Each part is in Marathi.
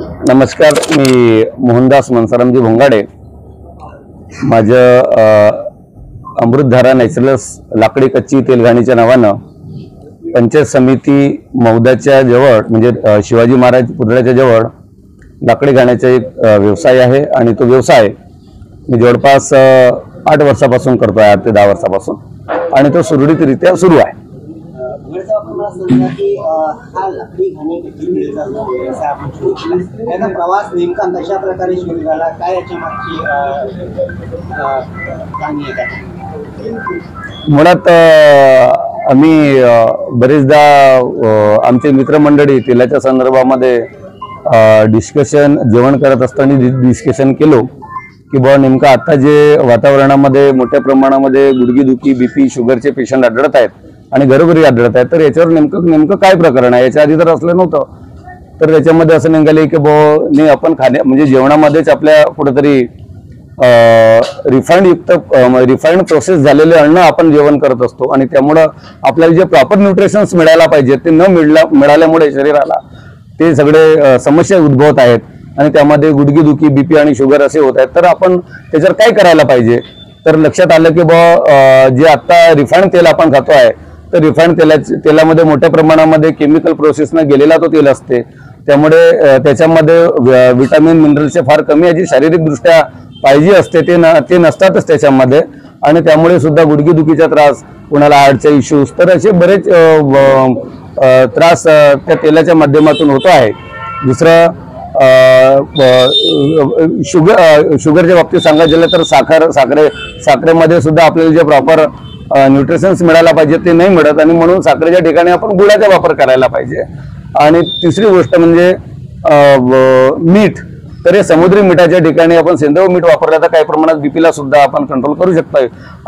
नमस्कार, मी मोहनदास मनसारामजी भोंगाडे। माझं अमृतधारा नॅचरल्स लाकडी कच्ची तेलघाणीच्या नावानं पंचायत समिती मौदाच्या जवळ म्हणजे शिवाजी महाराज पुतळ्याच्या जवळ लाकडी घाण्याचा एक व्यवसाय आहे आणि तो व्यवसाय मी जवळपास 8 वर्षापासून करतोय, 8 ते 10 वर्षापासून, आणि तो सुरळीतरित्या सुरू आहे। प्रवास नेमका कशा प्रकारे सुरू झाला, काय याच्या मागची कहाणी आहे काय? मुळात आम्ही बरेचदा आमचे मित्रमंडळी तेलाच्या संदर्भामध्ये डिस्कशन जेवण करत असताना डिस्कशन केलो की बुवा नेमका आता जे वातावरणामध्ये मोठ्या प्रमाणामध्ये गुडघेदुखी, बीपी, शुगरचे पेशंट आढळत आहेत आणि घरोघरी आढळत आहेत, तर याच्यावर नेमकं काय प्रकरण आहे, याच्या आधी तर असलं नव्हतं। तर त्याच्यामध्ये असं निघाले की बुवा आपण म्हणजे जेवणामध्येच आपल्या कुठेतरी रिफाइंड प्रोसेस झालेले अन्न आपण जेवण करत असतो आणि त्यामुळं आपल्याला जे प्रॉपर न्यूट्रिशन्स मिळायला पाहिजे ते न मिळाल्यामुळे शरीराला ते सगळे समस्या उद्भवत आहेत आणि त्यामध्ये गुडघेदुखी, बीपी आणि शुगर असे होत आहेत। तर आपण त्याच्यावर काय करायला पाहिजे, तर लक्षात आलं की बुवा जे आता रिफाइंड तेल आपण खातो आहे तर रिफाइंड तेलामध्ये मोठ्या प्रमाणामध्ये केमिकल प्रोसेसनं गेलेला तो तेल असते, त्यामुळे त्याच्यामध्ये विटामिन मिनरल्सचे फार कमी आहे, जी शारीरिकदृष्ट्या पाहिजे असते ते नसतातच त्याच्यामध्ये, आणि त्यामुळे सुद्धा गुडघेदुखीचा त्रास, कोणाला हार्टचे इश्यूज, तर असे बरेच त्रास त्या तेलाच्या माध्यमातून होतो आहे। दुसरं शुगरच्या बाबतीत सांगायचं झालं तर साखरेमध्ये सुद्धा आपल्याला जे प्रॉपर न्यूट्रिशन्स मिळायला पाहिजे ते नाही मिळत, आणि म्हणून साखरेच्या ठिकाणी आपण गुळाचा वापर करायला पाहिजे। आणि तिसरी गोष्ट म्हणजे मीठ, तर हे समुद्री मिठाच्या ठिकाणी आपण सेंद्रिय मीठ वापरलं तर काही प्रमाणात बीपीला सुद्धा आपण कंट्रोल करू शकतो।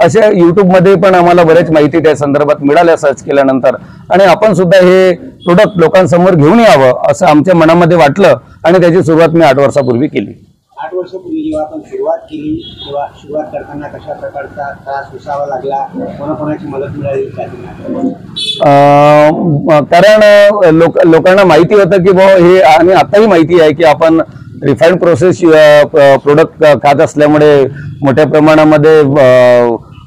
अशा युट्यूबमध्ये पण आम्हाला बरेच माहिती त्या संदर्भात मिळाल्या सर्च केल्यानंतर, आणि आपण सुद्धा हे प्रोडक्ट लोकांसमोर घेऊन यावं असं आमच्या मनामध्ये वाटलं आणि त्याची सुरुवात मी 8 वर्षापूर्वी केली। 8 वर्षापूर्वी जेव्हा आपण सुरुवात केली तेव्हा सुरुवात करताना कशा प्रकारचा त्रास सोसावा लागला, कोणाकोणाची मदत मिळाली? कारण लोकांना माहिती होतं की बुवा हे, आणि आताही माहिती आहे की आपण रिफाइंड प्रोसेस प्रोडक्ट खात असल्यामुळे मोठ्या प्रमाणामध्ये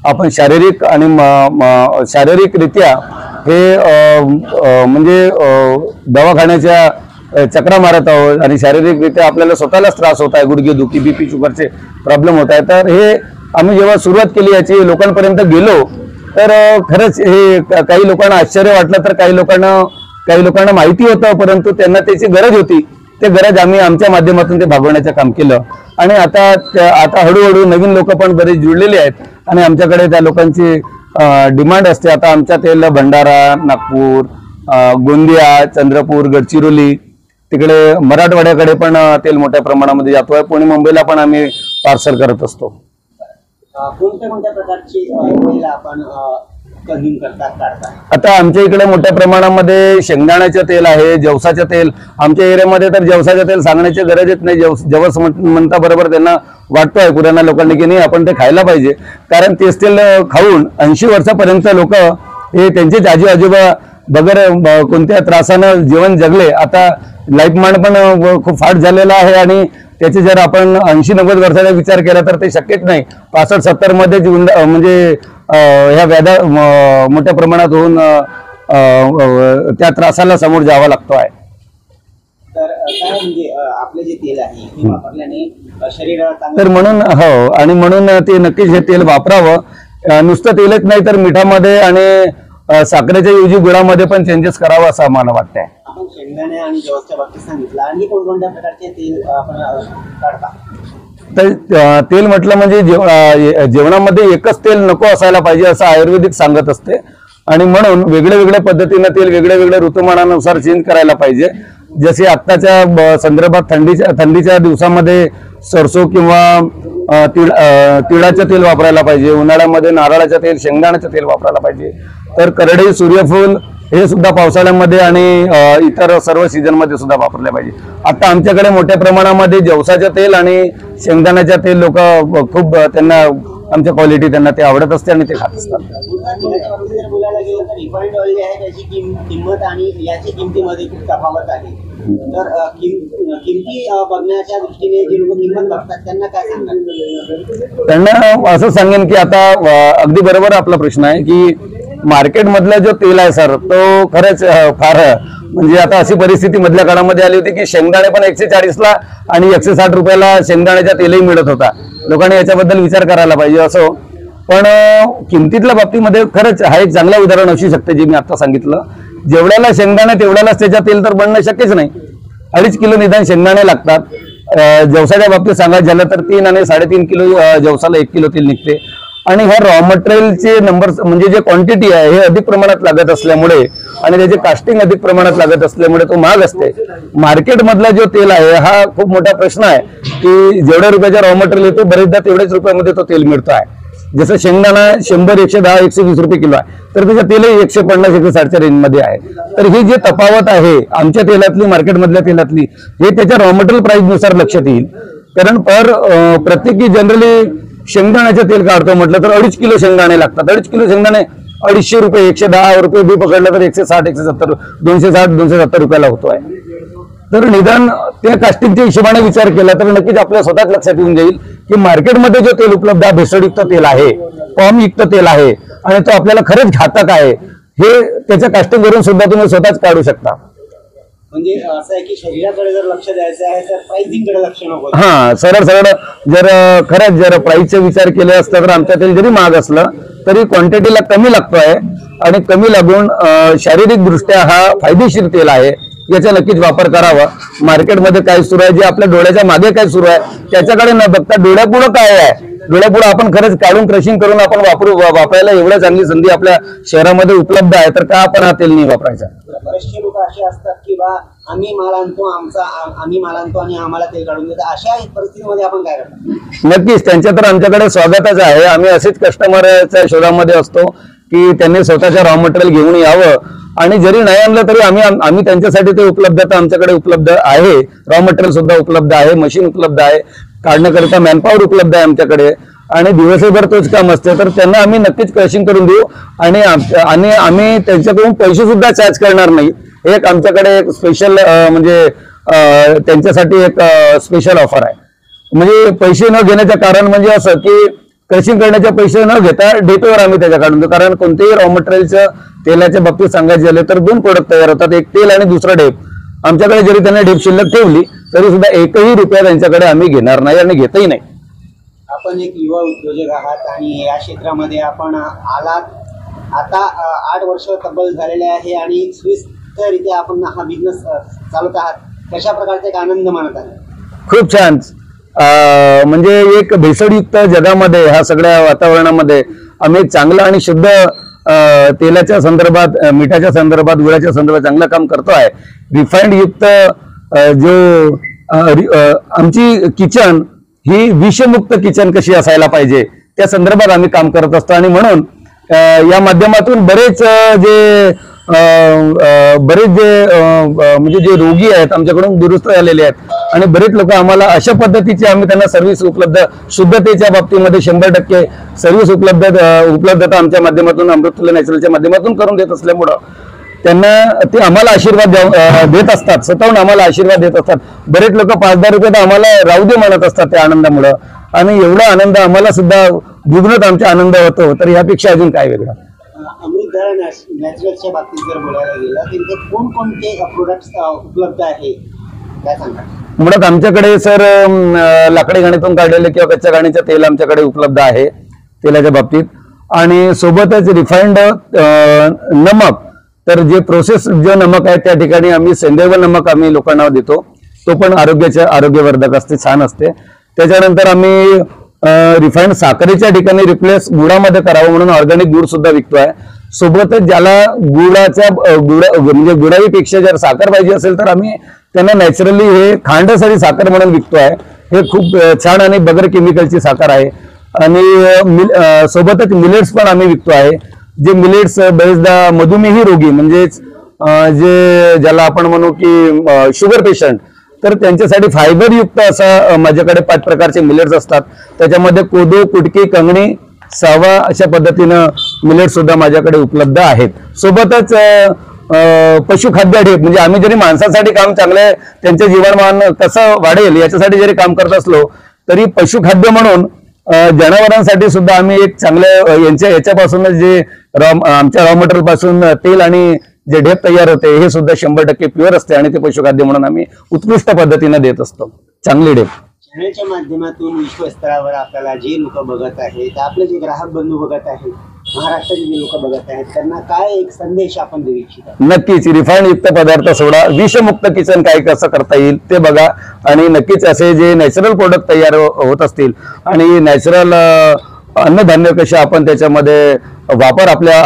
आपण शारीरिकरित्या हे म्हणजे दवाखान्याच्या चक्रा मारत आहोत आणि शारीरिकरित्या आपल्याला स्वतःलाच त्रास होत आहे, गुडघेदुखी, बीपी, शुगरचे प्रॉब्लेम होत आहे। तर हे आम्ही जेव्हा सुरुवात केली याची लोकांपर्यंत गेलो तर खरंच हे काही लोकांना आश्चर्य वाटलं, तर काही लोकांना माहिती होतं परंतु त्यांना त्याची गरज होती, ते गरज आम्ही आमच्या माध्यमातून ते भागवण्याचं काम केलं। आणि आता हळूहळू नवीन लोक पण बरेच जुळलेले आहेत आणि आमच्याकडे त्या लोकांची डिमांड असते। आता आमच्या तेल भंडारा, नागपूर, गोंदिया, चंद्रपूर, गडचिरोली, तिकडे मराठवाड्याकडे पण तेल मोठ्या प्रमाणामध्ये जातोय, पुणे, मुंबईला पण आम्ही पार्सल करत असतो। कोणत्या प्रकारची आपण आता आमच्या इकडे मोठ्या प्रमाणामध्ये शेंगदाण्याचे तेल आहे, जवसाचे तेल। आमच्या एरियामध्ये तर जवसाचे तेल सांगण्याची गरजच नाही, जवस म्हणता बरोबर त्यांना वाटतोय पुराणा लोकांनी की नाही आपण ते खायला पाहिजे, कारण तेच तेल खाऊन 80 वर्षापर्यंत लोक हे त्यांचेच आजी आजोबा बगर कोणत्या त्रासानं जीवन जगले। आता लाईफमान पण खूप फास्ट झालेला आहे आणि त्याचे जर आपण 80-90 वर्षाचा विचार केला तर ते शक्यच नाही। 65-70 मध्ये म्हणजे ह्या व्याधा मोठ्या प्रमाणात होऊन त्या त्रासाला समोर जावा लागतो आहे। तर काय म्हणजे आपले जे तेल आहे ते वापरल्याने शरीराला, तर म्हणून हो, आणि म्हणून ते नक्कीच हे तेल वापरावं। नुसतं तेलच नाही तर मिठामध्ये आणि साखरेच्या ऐवजी गुळामध्ये पण चेंजेस करावं असं आम्हाला वाटतंय। आपण शेंगदाणे आणि जवसच्या बाबतीत सांगितलं, आणि कोणकोणत्या प्रकारचे तेल आपण काढता? तर तेल म्हटलं म्हणजे जेवणामध्ये एकच तेल नको असायला पाहिजे असं आयुर्वेदिक सांगत असते, आणि म्हणून वेगळ्या पद्धतीनं तेल वेगळ्या ऋतुमानानुसार चेंज करायला पाहिजे। जसे आत्ताच्या संदर्भात थंडीच्या दिवसामध्ये सरसो किंवा तिळाचं तेल वापरायला पाहिजे, उन्हाळ्यामध्ये नारळाचं तेल, शेंगदाण्याचं तेल वापरायला पाहिजे। तर करडई, सूर्यफूल हे सुद्धा पावसाळ्यामध्ये आणि इतर सर्व सीझन मध्ये सुद्धा वापरले पाहिजे। आता आमच्याकडे मोठ्या प्रमाणामध्ये जवसाचे तेल आणि शेंगदाण्याचे तेल लोक खूप त्यांना आमच्या क्वालिटी त्यांना ते आवडत असते आणि ते खात असतात. तेलाच्या बाबतीत जर बोलायला गेलं तर रिफाईंड ऑइल जे आहे त्याची किंमत आणि याची किमतीमध्ये खूप तफावत आहे. तर किमती बघण्याच्या दृष्टीने जे लोक किंमत बघतात त्यांना काय सांगतात? त्यांना असं सांगेन की आता अगदी बरोबर आपला प्रश्न आहे की मार्केटमधला जो तेल आहे सर तो खरंच फार म्हणजे आता अशी परिस्थिती मधल्या काळामध्ये आली होती की शेंगदाणे पण 140ला आणि 160 रुपयाला शेंगदाण्याचा तेलही मिळत होता. लोकांनी याच्याबद्दल विचार करायला पाहिजे. असो पण किमतीतल्या बाबतीमध्ये खरंच हा एक चांगलं उदाहरण असू शकते जे मी आता सांगितलं. जेवढ्याला शेंगदाणे तेवढ्यालाच त्याच्या तेल तर बनणं शक्यच नाही. 2.5 किलो निदान शेंगदाणे लागतात. जवसाच्या बाबतीत सांगायचं झालं तर 3 आणि 3.5 किलो जवसाला 1 किलो तेल निघते. आणि ह्या रॉ मटेरियलचे नंबर म्हणजे जे क्वांटिटी आहे हे अधिक प्रमाणात लागत असल्यामुळे आणि त्याचे कास्टिंग अधिक प्रमाणात लागत असल्यामुळे तो महाग असते. मार्केटमधला जो तेल आहे हा खूप मोठा प्रश्न आहे की जेवढ्या रुपयाचा रॉ मटेरियल येतो बरेचदा तेवढ्याच रुपयामध्ये तो तेल मिळतो आहे. जसं शेंगदाणा 100, 110, 120 रुपये किलो आहे तर त्याचं तेलही 150, 160च्या रेंजमध्ये आहे. तर ही जी तफावत आहे आमच्या तेलातली मार्केटमधल्या तेलातली हे त्याच्या रॉ मटेरियल प्राइसनुसार लक्षात येईल. कारण प्रत्येकी जनरली शेंगदाण्याचं तेल काढतो म्हटलं तर 2.5 किलो शेंगदाणे लागतात. 2.5 किलो शेंगदाणे 250 रुपये, 110 रुपये बी पकडलं तर 160, 170, 260, 270 रुपयाला होतो आहे. तर निदान त्या कास्टिंगच्या हिशोबाने विचार केला तर नक्कीच आपल्या स्वतःच लक्षात येऊन जाईल की मार्केटमध्ये जो तेल उपलब्ध आहे भेसळयुक्त तेल आहे, पॉमयुक्त तेल आहे आणि तो आपल्याला खरंच घातक आहे हे त्याच्या कास्टिंग करून सुद्धा तुम्ही स्वतःच काढू शकता. म्हणजे असं आहे की शरीराकडे जर लक्ष द्यायचं आहे तर प्राइसिंगकडे लक्ष नको. हा सरळ जर खरंच जर प्राइसचा विचार केले असता तर आमच्या तेल जरी महाग असलं तरी क्वांटिटीला कमी लागतोय आणि कमी लागून शारीरिक दृष्ट्या हा फायदेशीर तेल आहे. याचा नक्कीच वापर करावा. मार्केटमध्ये काय सुरू आहे जे आपल्या डोळ्याच्या मागे काय सुरू आहे त्याच्याकडे न बघता डोळ्यापुढं काय आहे, डोळ्यापुढे आपण खरंच काढून क्रशिंग करून आपण वापरायला एवढ्या चांगली संधी आपल्या शहरामध्ये उपलब्ध आहे तर का आपण हा तेल नाही वापरायचा. बरेचसे लोक असे असतात की बा आम्ही माल आणतो आणि आम्हाला तेल काढून देतात. अशा परिस्थितीमध्ये आपण काय करतो? नक्कीच त्यांच्या तर आमच्याकडे स्वागतच आहे. आम्ही असेच कस्टमरच्या शोधामध्ये असतो की त्यांनी स्वतःच्या रॉ मटेरियल घेऊन यावं आणि जरी नाही आणलं तरी आम्ही त्यांच्यासाठी ते उपलब्धता आमच्याकडे उपलब्ध आहे. रॉ मटेरियल सुद्धा उपलब्ध आहे, मशीन उपलब्ध आहे, काढण्याकरिता मॅनपॉवर उपलब्ध आहे आमच्याकडे आणि दिवसभर तोच काम असते. तर त्यांना आम्ही नक्कीच क्रशिंग करून देऊ आणि आम्ही त्यांच्याकडून पैसे सुद्धा चार्ज करणार नाही. एक आमच्याकडे एक स्पेशल म्हणजे त्यांच्यासाठी एक स्पेशल ऑफर आहे. म्हणजे पैसे न घेण्याचं कारण म्हणजे असं की क्रशिंग करण्याचे पैसे न घेता डेटवर आम्ही त्याच्या काढून देऊ. कारण कोणतेही रॉ मटेरियलचं तेलाच्या बाबतीत सांगायचे झाले तर 2 प्रोडक्ट तयार होतात, एक तेल आणि दुसरा डेप. आमच्याकडे जरी त्यांनी डेप शिल्लक ठेवली तरी सुद्धा 1ही रुपया त्यांच्याकडे आम्ही घेणार नाही आणि घेतही नाही. आपण एक युवा उद्योजक आहात आणि या क्षेत्रामध्ये आपण आलात. आता 8 वर्ष तब्बल झालेले आहे आणि सुस्थरित्या आपण हा बिझनेस चालवत आहात. कशा प्रकारचा एक आनंद मानत आहे? खूप छान. म्हणजे एक भेसळयुक्त जगामध्ये ह्या सगळ्या वातावरणामध्ये आम्ही चांगलं आणि शुद्ध तेलाच्या संदर्भात, मिठाच्या संदर्भात, गुळाच्या संदर्भात चांगलं काम करतो आहे. रिफाइंड युक्त जो आमची किचन ही विषमुक्त किचन कशी असायला पाहिजे त्या संदर्भात आम्ही काम करत असतो आणि म्हणून या माध्यमातून बरेच जे म्हणजे जे रोगी आहेत आमच्याकडून दुरुस्त झालेले आहेत आणि बरेच लोक आम्हाला अशा पद्धतीचे आम्ही त्यांना सर्व्हिस उपलब्ध, शुद्धतेच्या बाबतीमध्ये 100% सर्व्हिस उपलब्धता आमच्या माध्यमातून अमृततुल्य नॅचरलच्या माध्यमातून करून देत असल्यामुळं त्यांना ते आम्हाला आशीर्वाद देत असतात, स्वतःहून आम्हाला आशीर्वाद देत असतात. बरेच लोक 5-10 रुपये तर आम्हाला राहू दे म्हणत असतात त्या आनंदामुळं आणि एवढा आनंद आम्हाला सुद्धा दुग्नत आमचा आनंद होतो. तर यापेक्षा अजून काय वेगळं. अमृतधारा नॅचरलच्या बाबतीत जर बोलायला गेलं तर तिथे कोणकोणते प्रोडक्ट्स उपलब्ध आहे काय सांगा? मुळात आमच्याकडे सर लाकडी घाणीतून काढलेले किंवा कच्च्या घाणीचं तेल आमच्याकडे उपलब्ध आहे तेलाच्या बाबतीत आणि सोबतच रिफाइंड नमक. तर जे प्रोसेस जो नमक आहे त्या ठिकाणी आम्ही सेंद्रिय नमक आम्ही लोकांना देतो. तो पण आरोग्यवर्धक असते, छान असते. त्याच्यानंतर आम्ही रिफाइंड साखरेच्या ठिकाणी रिप्लेस गुळामध्ये करावं म्हणून ऑर्गॅनिक गुळ सुद्धा विकतोय. सोबतच ज्याला म्हणजे गुळाईपेक्षा जर साखर पाहिजे असेल तर आम्ही त्यांना नॅचरली हे खांडसरी साखर म्हणून विकतोय. हे खूप छान आणि बगर केमिकलची साखर आहे आणि सोबतच मिलेट्स पण आम्ही विकतो आहे. जे मिलेट्स बरेचदा मधुमेही रोगी म्हणजेच जे ज्याला आपण म्हणू की शुगर पेशंट तर त्यांच्यासाठी फायबरयुक्त असा माझ्याकडे 5 प्रकारचे मिलेट्स असतात. त्याच्यामध्ये कोदो, कुटकी, कंगणी, सावा अशा पद्धतीनं मिलेट सुद्धा माझ्याकडे उपलब्ध आहेत. सोबतच पशुखाद्य ढेप, म्हणजे आम्ही जरी माणसासाठी काम चांगले त्यांचे जीवनमान कसं वाढेल याच्यासाठी जरी काम करत असलो तरी पशुखाद्य म्हणून जनावरांसाठी सुद्धा आम्ही एक चांगले याच्यापासूनच जे आमच्या रॉ मटेरियल पासून तेल आणि जे ढेप तयार होते हे सुद्धा 100% प्युअर असते आणि ते पशुखाद्य म्हणून आम्ही उत्कृष्ट पद्धतीने देत असतो. चांगली ढेप चॅनलच्या माध्यमातून विश्वस्तरावर आपल्याला जे लोक बघत आहेत, आपले जे ग्राहक बंधू बघत आहेत, महाराष्ट्राचे जे लोक बघत आहेत, त्यांना काय एक संदेश आपण देऊ इच्छिता? नक्कीच रिफाइंड युक्त पदार्थ सोडा, विषमुक्त किचन काय कसं करता येईल ते बघा आणि नक्कीच असे जे नॅचरल प्रोडक्ट तयार होत असतील आणि नॅचरल अन्नधान्य कसे आपण त्याच्यामध्ये वापर आपल्या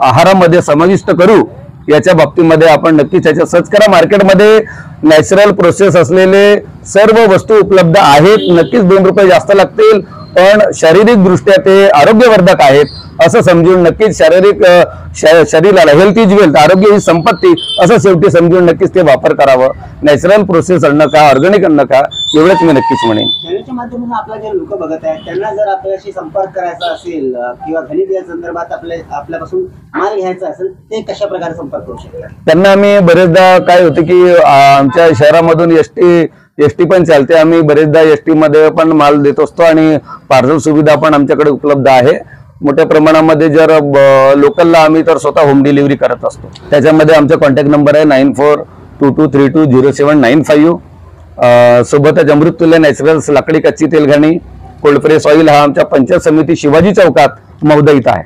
आहारामध्ये समाविष्ट करू याच्या बाबतीमध्ये आपण नक्कीच याच्या सर्च करा. मार्केटमध्ये नॅचरल प्रोसेस असलेले सर्व वस्तू उपलब्ध आहेत. नक्कीच 2 रुपये जास्त लागतील पण शारीरिक दृष्ट्या ते आरोग्यवर्धक आहेत असं समजून नक्कीच शरीराला हेल्थ इज वेल्थ, आरोग्य ही संपत्ती असं शेवटी समजून नक्कीच ते वापर करावं. नॅचरल प्रोसेस अन्न का, ऑर्गॅनिक अन्न का, एवढंच मी नक्कीच म्हणेन. चॅनलच्या माध्यमातून आपला जे लोक बघत आहेत त्यांना जर आपल्याशी संपर्क करायचा असेल किंवा घरी या संदर्भात आपल्यापासून माल घ्यायचा असेल ते कशा प्रकारे संपर्क करू शकतात? त्यांना आम्ही बरेचदा काय होते की आमच्या शहरामधून एसटी पण चालते. आम्ही बरेचदा एसटी मध्ये पण माल देत असतो आणि पार्सल सुविधा पण आमच्याकडे उपलब्ध आहे. मोठ्या प्रमाणामध्ये जर लोकलला आम्ही तर स्वतः होम डिलिव्हरी करत असतो. त्याच्यामध्ये आमचा कॉन्टॅक्ट नंबर आहे 9422320795. सोबतच अमृततुल्य नॅचरल्स लाकडी कच्ची तेलघाणी कोल्ड प्रेस ऑइल हा आमच्या पंचायत समिती शिवाजी चौकात मौदा इथं आहे.